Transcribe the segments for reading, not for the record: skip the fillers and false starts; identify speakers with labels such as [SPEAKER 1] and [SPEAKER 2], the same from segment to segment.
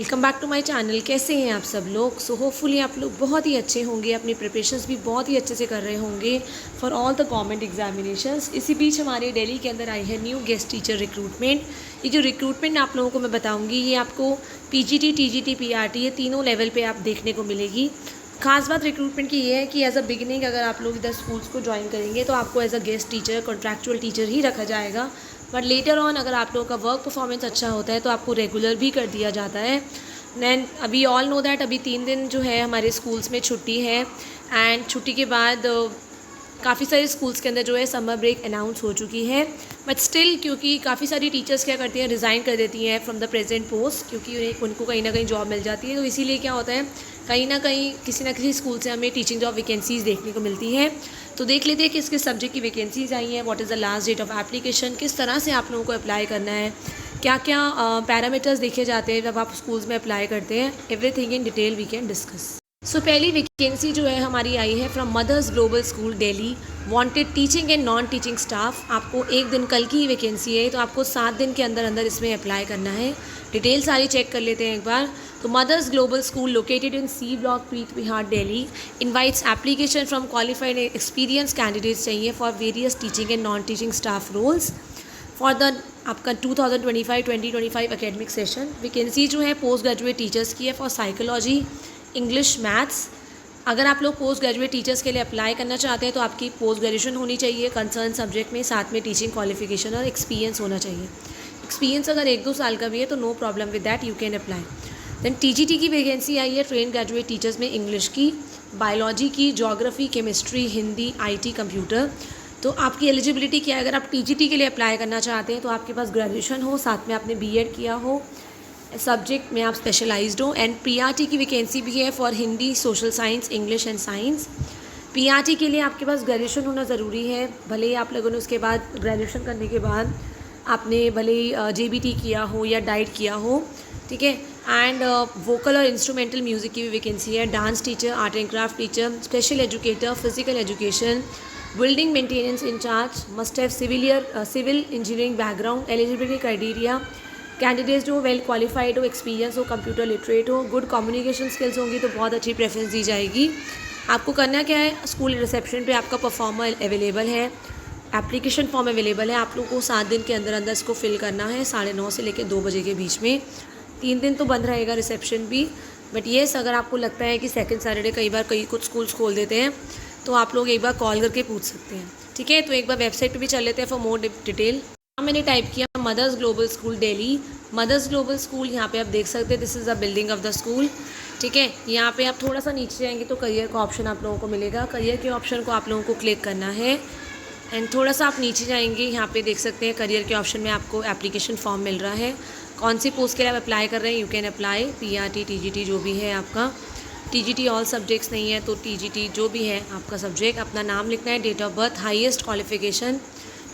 [SPEAKER 1] Welcome back to my channel. कैसे हैं आप सब लोग? सो होपफुली आप लोग बहुत ही अच्छे होंगे, अपनी प्रिपरेशंस भी बहुत ही अच्छे से कर रहे होंगे for all the government examinations. इसी बीच हमारे दिल्ली के अंदर आई है न्यू गेस्ट टीचर रिक्रूटमेंट। ये जो रिक्रूटमेंट आप लोगों को मैं बताऊंगी, ये आपको पीजीटी, टीजीटी, पीआरटी, ये तीनों लेवल पे आप देखने को मिलेगी। खास बात रिक्रूटमेंट की ये है कि एज अ बिगिनिंग अगर आप लोग इधर स्कूल्स को ज्वाइन करेंगे तो आपको as a guest teacher, contractual teacher ही रखा जाएगा। बट लेटर ऑन अगर आप लोगों का वर्क परफॉर्मेंस अच्छा होता है तो आपको रेगुलर भी कर दिया जाता है। दैन अभी ऑल नो दैट अभी 3 दिन जो है हमारे स्कूल्स में छुट्टी है, एंड छुट्टी के बाद काफ़ी सारे स्कूल्स के अंदर जो है समर ब्रेक अनाउंस हो चुकी है। बट स्टिल क्योंकि काफ़ी सारी टीचर्स क्या करती हैं, रिज़ाइन कर देती हैं फ्रॉम द प्रेजेंट पोस्ट, क्योंकि उनको कहीं ना कहीं जॉब मिल जाती है। तो इसीलिए क्या होता है, कहीं ना कहीं किसी ना किसी स्कूल से हमें टीचिंग जॉब वैकेंसीज़ देखने को मिलती है। तो देख लेते हैं किस किस सब्जेक्ट की वैकेंसीज़ आई हैं, what is the last date of application, किस तरह से आप लोगों को अप्लाई करना है, क्या क्या पैरामीटर्स देखे जाते हैं जब आप स्कूल्स में अप्लाई करते हैं। Everything in detail we can discuss. So पहली वैकेंसी जो है हमारी आई है from Mother's global school Delhi, wanted teaching and non teaching staff. आपको एक दिन कल की ही वैकेंसी है, तो आपको 7 दिन के अंदर अंदर इसमें अप्लाई करना है। डिटेल सारी चेक कर लेते हैं एक बार। तो Mother's global School located in C block, Preet Vihar, Delhi invites application from qualified experience candidates चाहिए for various teaching and non teaching staff roles for the आपका 2025-2025 एकेडमिक सेशन। वैकेंसी जो है पोस्ट ग्रेजुएट टीचर्स की है फॉर साइकोलॉजी, इंग्लिश, मैथ्स। अगर आप लोग post graduate teachers के लिए अप्लाई करना चाहते हैं तो आपकी पोस्ट ग्रेजुएशन होनी चाहिए कंसर्न सब्जेक्ट में, साथ में टीचिंग क्वालिफिकेशन और एक्सपीरियंस होना चाहिए। एक्सपीरियंस अगर 1-2 साल का भी है तो no problem with that, you can apply. Then TGT की वैकेंसी आई है ट्रेन ग्रेजुएट टीचर्स में, इंग्लिश की, बायोलॉजी की, geography, chemistry, Hindi, IT, computer. तो आपकी एलिजिबिलिटी क्या है, अगर आप टीजीटी के लिए अप्लाई करना चाहते हैं तो आपके पास ग्रेजुएशन हो, साथ में आपने बीएड किया हो, सब्जेक्ट में आप स्पेशलाइज्ड हो। एंड पीआरटी की वैकेंसी भी है for Hindi, social science, English and science. PRT के लिए आपके पास ग्रेजुएशन होना ज़रूरी है, भले ही आप लोगों ने उसके बाद ग्रेजुएशन करने के बाद आपने भले ही जेबीटी किया हो या डाइट किया हो, ठीक है। एंड वोकल और इंस्ट्रूमेंटल म्यूज़िक की भी वैकेंसी है, dance teacher, art and craft teacher, special educator, physical education, building maintenance in charge, must have civil engineering background. Eligibility criteria, candidates जो वेल क्वालिफाइड हो, एक्सपीरियंस हो, कंप्यूटर लिटरेट हो, good communication skills होंगी तो बहुत अच्छी प्रेफरेंस दी जाएगी। आपको करना क्या है, स्कूल रिसेप्शन पे आपका परफॉर्मर अवेलेबल है, एप्लीकेशन फॉर्म अवेलेबल है, आप लोग को 7 दिन के अंदर अंदर इसको फिल करना है, 9:30 से लेकर 2 बजे के बीच में। 3 दिन तो बंद रहेगा रिसेप्शन भी, बट येस अगर आपको लगता है कि सेकेंड सैटरडे कई बार कुछ स्कूल्स खोल देते हैं तो आप लोग एक बार कॉल करके पूछ सकते हैं, ठीक है। तो एक बार वेबसाइट पे भी चल लेते हैं फॉर मोर डिटेल। मैंने टाइप किया mother's global school Delhi, mother's global school, यहाँ पे आप देख सकते हैं this is the building of the school, ठीक है। यहाँ पे आप थोड़ा सा नीचे जाएंगे तो करियर का ऑप्शन आप लोगों को मिलेगा, करियर के ऑप्शन को आप लोगों को क्लिक करना है। एंड थोड़ा सा आप नीचे जाएंगे, यहाँ पे देख सकते हैं करियर के ऑप्शन में आपको एप्लीकेशन फॉर्म मिल रहा है, कौन सी पोस्ट के लिए आप अप्लाई कर रहे हैं, you can apply. PRT, TGT जो भी है आपका, टीजीटी ऑल सब्जेक्ट्स नहीं है तो टीजीटी जो भी है आपका सब्जेक्ट, अपना नाम लिखना है, date of birth, highest qualification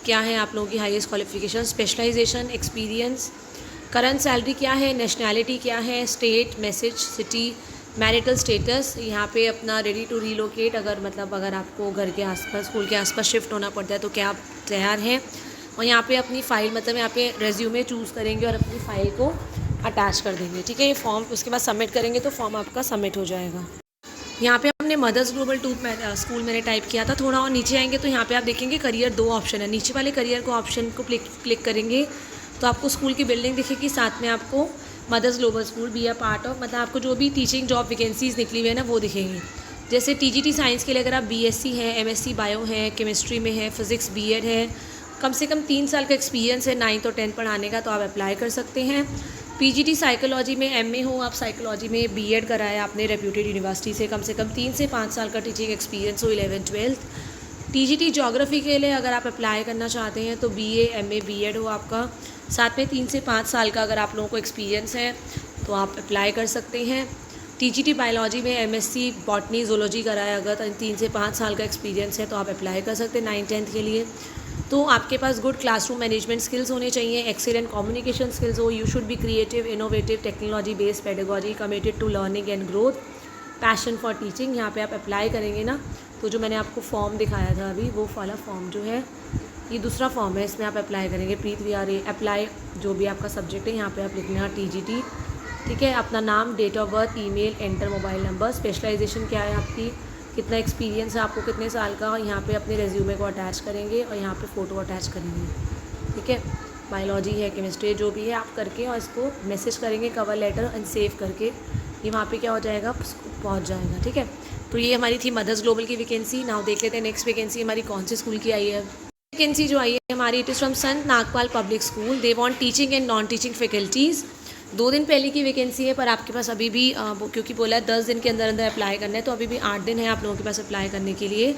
[SPEAKER 1] क्या है आप लोगों की, highest qualification, specialization, experience, current salary क्या है, नेशनैलिटी क्या है, state, message, city, marital status. यहाँ पे अपना रेडी टू रीलोकेट, अगर आपको घर के आसपास, स्कूल के आसपास शिफ्ट होना पड़ता है तो क्या आप तैयार हैं। और यहाँ पे अपनी फ़ाइल, यहाँ पे रेज्यूमे चूज़ करेंगे और अपनी फ़ाइल को अटैच कर देंगे, ठीक है। ये फॉर्म उसके बाद सबमिट करेंगे तो फॉर्म आपका सबमिट हो जाएगा। यहाँ पे हमने मदर्स ग्लोबल स्कूल मैंने टाइप किया था। थोड़ा और नीचे आएंगे तो यहाँ पे आप देखेंगे करियर 2 ऑप्शन है, नीचे वाले करियर को ऑप्शन को क्लिक करेंगे तो आपको स्कूल की बिल्डिंग दिखेगी, साथ में आपको mother's global school be a part of, आपको जो भी टीचिंग जॉब वैकेंसीज निकली हुई है ना वो दिखेंगी। जैसे टीजीटी साइंस के लिए अगर आप बीएससी है, एमएससी बायो है, केमिस्ट्री में है, फिजिक्स बीएड है, कम से कम 3 साल का एक्सपीरियंस है 9th और 10th पढ़ाने का तो आप अप्लाई कर सकते हैं। पीजीटी साइकोलॉजी में एमए हो, आप साइकोलॉजी में बीएड कराया आपने रेप्यूटेड यूनिवर्सिटी से कम 3 से 5 साल का टीचिंग एक्सपीरियंस हो 11th 12th। टीजीटी ज्योग्राफी के लिए अगर आप अप्लाई करना चाहते हैं तो बीए, एमए, बीएड हो आपका, साथ में 3 से 5 साल का अगर आप लोगों को एक्सपीरियंस है तो आप अप्लाई कर सकते हैं। टीजीटी बायोलॉजी में एमएससी बॉटनी जोलॉजी कराया अगर 3 से 5 साल का एक्सपीरियंस है तो आप अप्लाई कर सकते हैं 9th-10th के लिए। तो आपके पास गुड क्लासरूम मैनेजमेंट स्किल्स होने चाहिए, एक्सीलेंट कम्युनिकेशन स्किल्स हो, you should be creative, innovative, technology based pedagogy, committed to learning and growth, passion for teaching. यहाँ पे आप अप्लाई करेंगे ना तो जो मैंने आपको फॉर्म दिखाया था अभी वो वाला फॉर्म जो है, ये दूसरा फॉर्म है, इसमें आप अप्लाई करेंगे। प्रीत वी आर ए अप्लाई जो भी आपका सब्जेक्ट है यहाँ पे आप लिखना टीजीटी ठीक है। अपना नाम, date of birth, email, enter mobile number, specialization क्या है आपकी, कितना एक्सपीरियंस है आपको, कितने साल का, यहाँ पे अपने रेज्यूमे को अटैच करेंगे और यहाँ पे फ़ोटो अटैच करेंगे। ठीक है। बायोलॉजी है, केमिस्ट्री जो भी है आप करके और इसको मैसेज करेंगे कवर लेटर एंड सेव करके, ये वहाँ पे क्या हो जाएगा, पहुँच जाएगा। ठीक है। तो ये हमारी थी मदर्स ग्लोबल की वैकेंसी। नाउ देख लेते हैं नेक्स्ट वैकेंसी हमारी कौन से स्कूल की आई है। वैकेंसी जो आई है हमारी, it is from Sant Nagpal public school. They want teaching and non teaching faculties. 2 दिन पहले की वैकेंसी है, पर आपके पास अभी भी क्योंकि बोला है 10 दिन के अंदर अंदर अप्लाई करना है, तो अभी भी 8 दिन है आप लोगों के पास अप्लाई करने के लिए।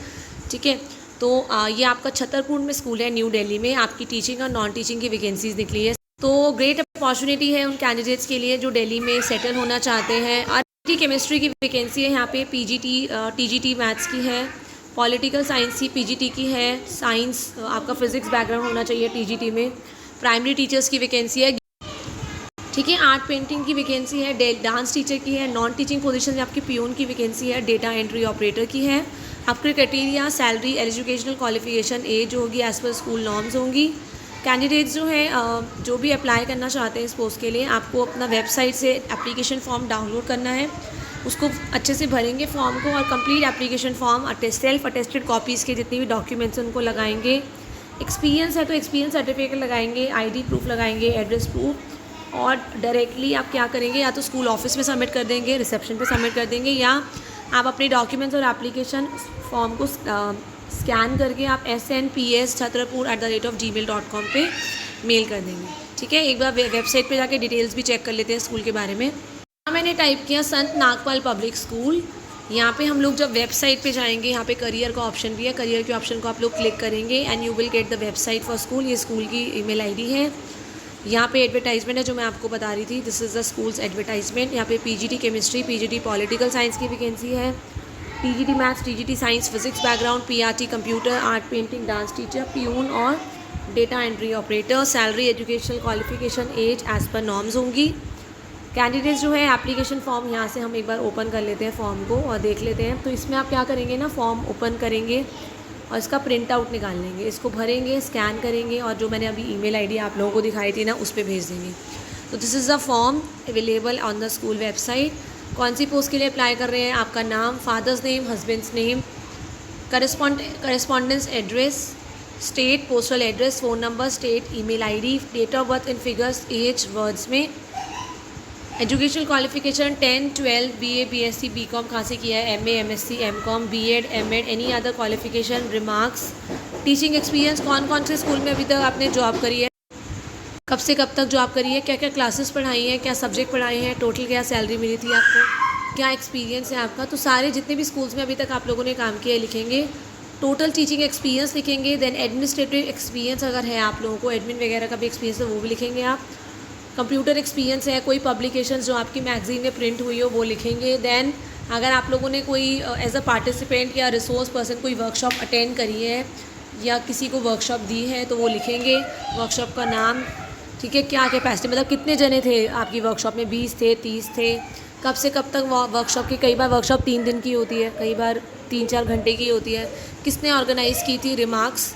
[SPEAKER 1] ठीक है। तो ये आपका छतरपुर में स्कूल है, न्यू दिल्ली में। आपकी टीचिंग और नॉन टीचिंग की वैकेंसीज निकली है। तो ग्रेट अपॉर्चुनिटी है उन कैंडिडेट्स के लिए जो दिल्ली में सेटल होना चाहते हैं। और केमिस्ट्री की वैकेंसी है यहाँ पे, पीजीटी टीजीटी मैथ्स की है, पॉलिटिकल साइंस की पीजीटी की है, साइंस आपका फिजिक्स बैकग्राउंड होना चाहिए टीजीटी में। प्राइमरी टीचर्स की वैकेंसी है। ठीक है। आर्ट पेंटिंग की वैकेंसी है, डांस टीचर की है, नॉन टीचिंग पोजीशन में आपकी पियून की वैकेंसी है, डेटा एंट्री ऑपरेटर की है। आपके criteria, salary, educational qualification, age होगी एज़ पर स्कूल नॉर्म्स होंगी। कैंडिडेट्स जो है जो भी अप्लाई करना चाहते हैं इस पोस्ट के लिए, आपको अपना वेबसाइट से एप्लीकेशन फॉर्म डाउनलोड करना है, उसको अच्छे से भरेंगे फॉर्म को और complete application form self attested copies के जितनी भी डॉक्यूमेंट्स हैं उनको लगाएंगे। एक्सपीरियंस है तो एक्सपीरियंस सर्टिफिकेट लगाएंगे, आईडी प्रूफ लगाएंगे, एड्रेस प्रूफ। और डायरेक्टली आप क्या करेंगे, या तो स्कूल ऑफिस में सबमिट कर देंगे, रिसेप्शन पे सबमिट कर देंगे, या आप अपने डॉक्यूमेंट्स और एप्लीकेशन फॉर्म को स्कैन करके आप snps.chhatrapur@gmail.com पे मेल कर देंगे। ठीक है। एक बार वेबसाइट पे जाके डिटेल्स भी चेक कर लेते हैं स्कूल के बारे में। मैंने टाइप किया संत नागपाल पब्लिक स्कूल। यहाँ पे हम लोग जब वेबसाइट पे जाएंगे, यहाँ पे करियर का ऑप्शन भी है, करियर के ऑप्शन को आप लोग क्लिक करेंगे and you will get the website for school. ये स्कूल की ईमेल आईडी है। यहाँ पे एडवर्टाइजमेंट है जो मैं आपको बता रही थी, this is the school's advertisement. यहाँ पे PGT chemistry, PGT political science की वैकेंसी है, TGT maths, TGT science physics background, PRT computer, art painting, dance teacher, peon और data entry operator. Salary, educational qualification, age as per norms होंगी। Candidates जो है application form यहाँ से हम एक बार ओपन कर लेते हैं फॉर्म को और देख लेते हैं। तो इसमें आप क्या करेंगे ना, फॉर्म ओपन करेंगे और इसका प्रिंट आउट निकाल लेंगे, इसको भरेंगे, स्कैन करेंगे और जो मैंने अभी ईमेल आईडी आप लोगों को दिखाई थी ना उस पर भेज देंगे। तो this is the form available on the school website. कौन सी पोस्ट के लिए अप्लाई कर रहे हैं, आपका नाम, father's name, husband's name, correspondence address, state, postal address, phone number, state, email ID, date of birth in figures, as words में, educational qualification 10, 12, BA, BSc, BCom कहाँ से किया है, MA, MSc, MCom, BEd, MEd, any other qualification, remarks, teaching experience, कौन कौन से school में अभी तक आपने जॉब करी है, कब से कब तक जॉब करी है, क्या क्या क्लासेस पढ़ाई हैं, क्या सब्जेक्ट पढ़ाए हैं, टोटल क्या सैलरी मिली थी आपको, क्या एक्सपीरियंस है आपका। तो सारे जितने भी स्कूल्स में अभी तक आप लोगों ने काम किया है लिखेंगे। टोटल टीचिंग एक्सपीरियंस लिखेंगे, देन एडमिनिस्ट्रेटिव एक्सपीरियंस अगर है आप लोगों को, एडमिन वगैरह का भी एक्सपीरियंस है वो भी लिखेंगे आप। कंप्यूटर एक्सपीरियंस है, कोई पब्लिकेशंस जो आपकी मैगजीन में प्रिंट हुई हो वो लिखेंगे। देन अगर आप लोगों ने कोई एज अ पार्टिसिपेंट या रिसोर्स पर्सन कोई वर्कशॉप अटेंड करी है या किसी को वर्कशॉप दी है तो वो लिखेंगे, वर्कशॉप का नाम। ठीक है। क्या कैपेसिटी, मतलब कितने जने थे आपकी वर्कशॉप में, 20 थे, 30 थे, कब से कब तक वर्कशॉप की, कई बार वर्कशॉप 3 दिन की होती है, कई बार 3-4 घंटे की होती है, किसने ऑर्गेनाइज़ की थी, remarks.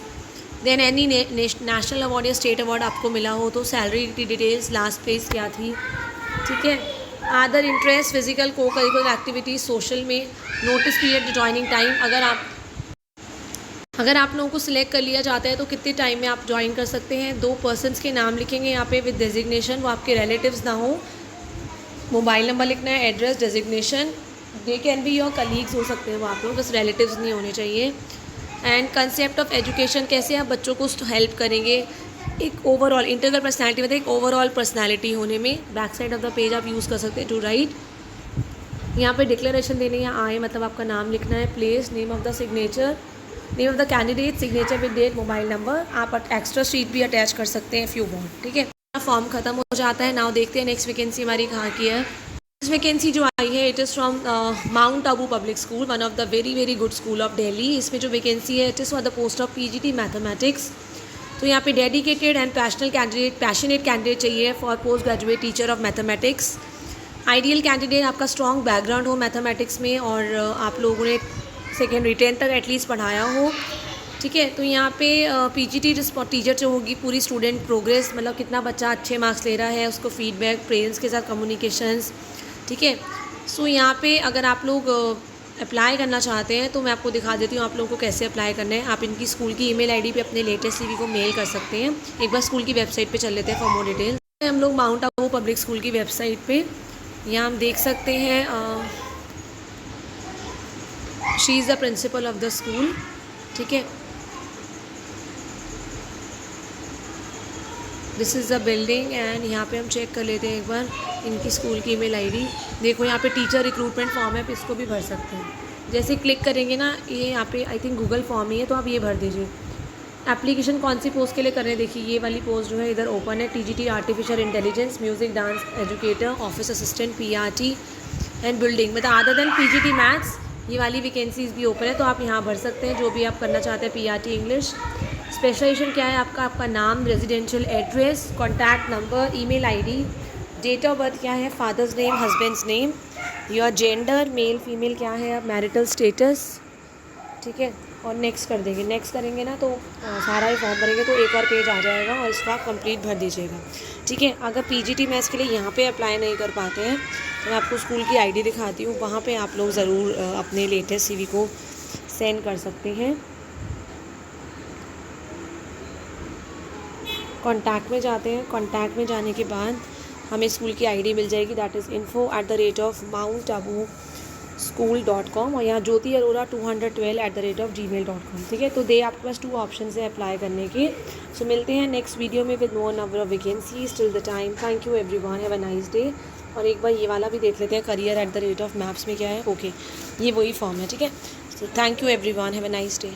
[SPEAKER 1] Then any national award या स्टेट अवार्ड आपको मिला हो तो सैलरी की डिटेल्स, लास्ट पेज क्या थी। ठीक है। अदर इंटरेस्ट, फिजिकल को करिकुलर एक्टिविटीज़, सोशल में, नोटिस पीरियड, ज्वाइनिंग टाइम, अगर आप लोगों को सिलेक्ट कर लिया जाता है तो कितने टाइम में आप ज्वाइन कर सकते हैं। 2 पर्सन्स के नाम लिखेंगे यहाँ पे विद डेजिग्नेशन, वो आपके रिलेटिव्स ना हो। मोबाइल नंबर लिखना है, address, designation, they can be your colleagues हो सकते हैं वो आप लोग, बस रिलेटिव्स नहीं होने चाहिए। एंड कंसेप्ट ऑफ एजुकेशन, कैसे आप बच्चों को हेल्प करेंगे एक ओवरऑल इंटीग्रल पर्सनैलिटी, मतलब एक ओवरऑल पर्सनैलिटी होने में। Back side of the page आप यूज़ कर सकते हैं टू राइट। यहाँ पे डिक्लेरेशन देने या आए, मतलब आपका नाम लिखना है, place, name of the signature, name of the candidate, signature with date, mobile number. आप एक्स्ट्रा शीट भी अटैच कर सकते हैं इफ़ यू वांट। ठीक है। फॉर्म खत्म हो जाता है। नाउ देखते हैं नेक्स्ट वैकेंसी हमारी कहाँ की है। नेक्स्ट वैकेंसी जो आई है it is from mount Abu public school, one of the very very good school of Delhi. इसमें जो वैकेंसी है it is for the post of PGT mathematics. तो यहाँ पे डेडिकेटेड एंड पैशनेट कैंडिडेट चाहिए for post graduate teacher of mathematics. Ideal candidate आपका strong background हो mathematics में और आप लोगों ने सेकेंडरी 10 तक एटलीस्ट पढ़ाया हो। ठीक है। तो यहाँ पे पीजीटी टीचर जो होगी पूरी स्टूडेंट प्रोग्रेस, मतलब कितना बच्चा अच्छे मार्क्स ले रहा है, उसको फीडबैक, पेरेंट्स के साथ कम्युनिकेशंस, ठीक है। सो यहाँ पे अगर आप लोग अप्लाई करना चाहते हैं तो मैं आपको दिखा देती हूँ आप लोगों को कैसे अप्लाई करना है। आप इनकी स्कूल की ईमेल आईडी पे अपने लेटेस्ट सीवी को मेल कर सकते हैं। एक बार स्कूल की वेबसाइट पे चल लेते हैं फॉर मोर डिटेल। हम लोग माउंट आबू पब्लिक स्कूल की वेबसाइट पे, यहाँ हम देख सकते हैं she is the principle of the school, ठीक है। This is the building and यहाँ पे हम चेक कर लेते हैं एक बार इनकी स्कूल की ईमेल आईडी। देखो यहाँ पे टीचर रिक्रूटमेंट फॉर्म है, आप इसको भी भर सकते हैं। जैसे क्लिक करेंगे ना, ये यहाँ पे आई थिंक गूगल फॉर्म ही है, तो आप ये भर दीजिए। एप्लीकेशन कौन सी पोस्ट के लिए कर रहे हैं, देखिए ये वाली पोस्ट जो है इधर ओपन है, TGT artificial intelligence, music dance educator, office assistant, PRT and building, मतलब अदर देन पीजीटी मैथ्स ये वाली वैकेंसीज भी ओपन है, तो आप यहाँ भर सकते हैं जो भी आप करना चाहते हैं। पीआरटी इंग्लिश, स्पेशलाइजेशन क्या है आपका नाम, residential address, contact number, email ID, date of birth क्या है, father's name, husband's name, your gender male female क्या है, मैरिटल स्टेटस, ठीक है। और नेक्स्ट कर देंगे। नेक्स्ट करेंगे ना तो सारा ही फॉर्म भरेंगे तो एक और पेज आ जाएगा और इसको आप कंप्लीट भर दीजिएगा, ठीक है। अगर पीजीटी मैथ्स के लिए यहाँ पे अप्लाई नहीं कर पाते हैं तो मैं आपको स्कूल की आईडी दिखाती हूँ, वहाँ पे आप लोग ज़रूर अपने लेटेस्ट सीवी को सेंड कर सकते हैं। कॉन्टैक्ट में जाते हैं, कॉन्टैक्ट में जाने के बाद हमें स्कूल की आईडी मिल जाएगी, दैट इज़ info@mount-abu-school.com और यहाँ ज्योति अरोरा 212@gmail.com, ठीक है। तो दे आपके पास 2 ऑप्शन है अप्लाई करने के। सो मिलते हैं नेक्स्ट वीडियो में with more number of vacancies. Till the time thank you everyone, have a nice day. और एक बार ये वाला भी देख लेते हैं, career@maps में क्या है। ओके, ये वही फॉर्म है, ठीक है। So thank you everyone, have a nice day.